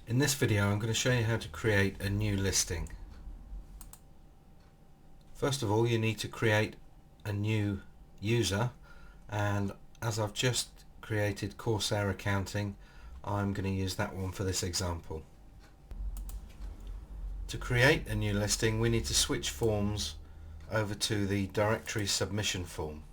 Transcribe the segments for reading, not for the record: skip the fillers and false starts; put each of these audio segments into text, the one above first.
In this video I'm going to show you how to create a new listing. First of all, you need to create a new user, and as I've just created Corsair Accounting, I'm going to use that one for this example. To create a new listing, we need to switch forms over to the directory submission form.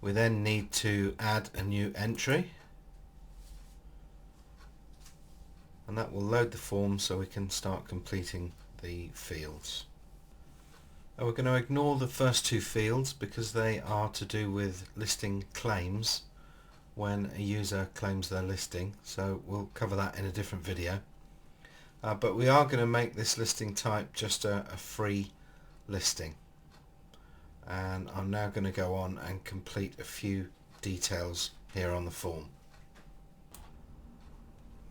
We then need to add a new entry, and that will load the form so we can start completing the fields. Now we're going to ignore the first two fields because they are to do with listing claims when a user claims their listing, so we'll cover that in a different video. But we are going to make this listing type just a free listing. And I'm now going to go on and complete a few details here on the form.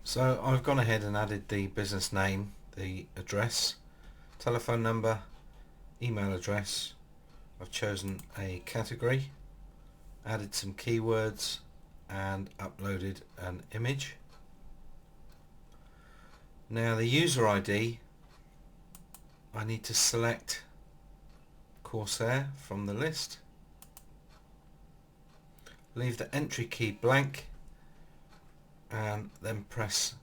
So I've gone ahead and added the business name, the address, telephone number, email address. I've chosen a category, added some keywords and uploaded an image. Now the user ID, I need to select Corsair from the list, leave the entry key blank and then press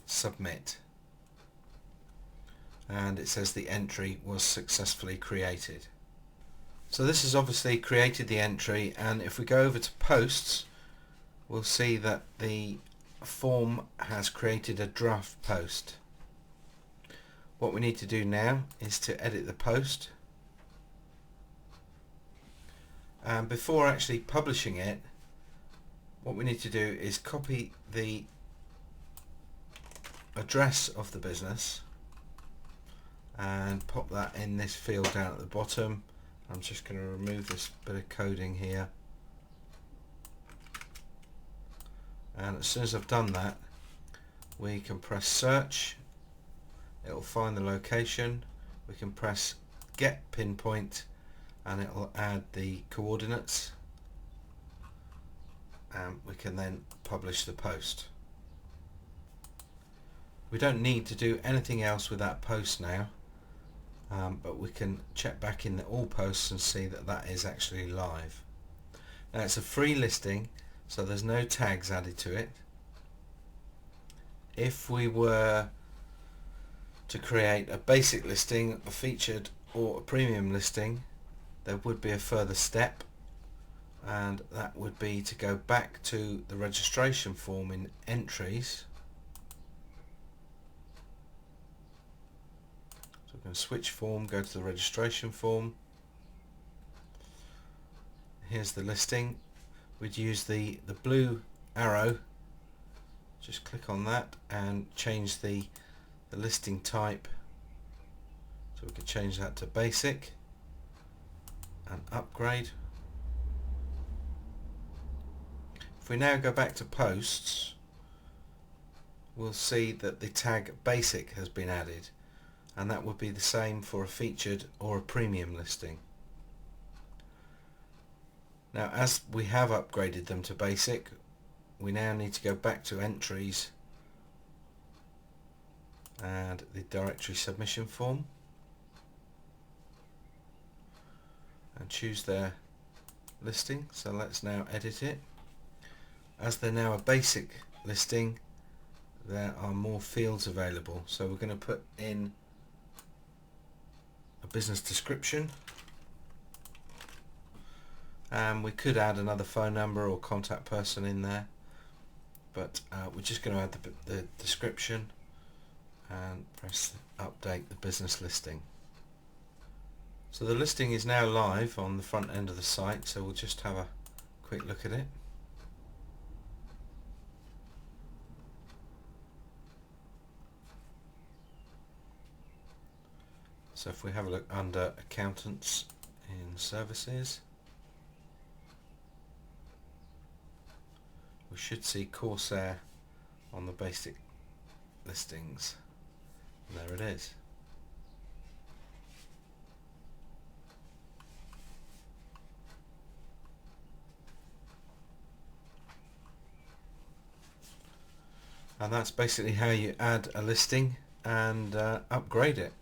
submit, and it says the entry was successfully created. So this has obviously created the entry, and if we go over to posts, we'll see that the form has created a draft post. What we need to do now is to edit the post. And before actually publishing it, what we need to do is copy the address of the business and pop that in this field down at the bottom. I'm just going to remove this bit of coding here, and as soon as I've done that, we can press search. It'll find the location. We can press get pinpoint and it will add the coordinates, and we can then publish the post. We don't need to do anything else with that post now, but we can check back in the all posts and see that that is actually live. Now it's a free listing, so there's no tags added to it. If we were to create a basic listing, a featured or a premium listing, there would be a further step, and that would be to go back to the registration form in entries. So we're going to switch form, go to the registration form. Here's the listing. We'd use the blue arrow, just click on that and change the listing type, so we could change that to basic and upgrade. If we now go back to posts, we'll see that the tag basic has been added, and that would be the same for a featured or a premium listing. Now as we have upgraded them to basic, we now need to go back to entries and the directory submission form and choose their listing. So let's now edit it. As they're now a basic listing, there are more fields available, so we're going to put in a business description, and we could add another phone number or contact person in there, but we're just going to add the description and press update the business listing. So the listing is now live on the front end of the site, so we'll just have a quick look at it. So if we have a look under accountants in services, we should see Corsair on the basic listings. And there it is. And that's basically how you add a listing and upgrade it.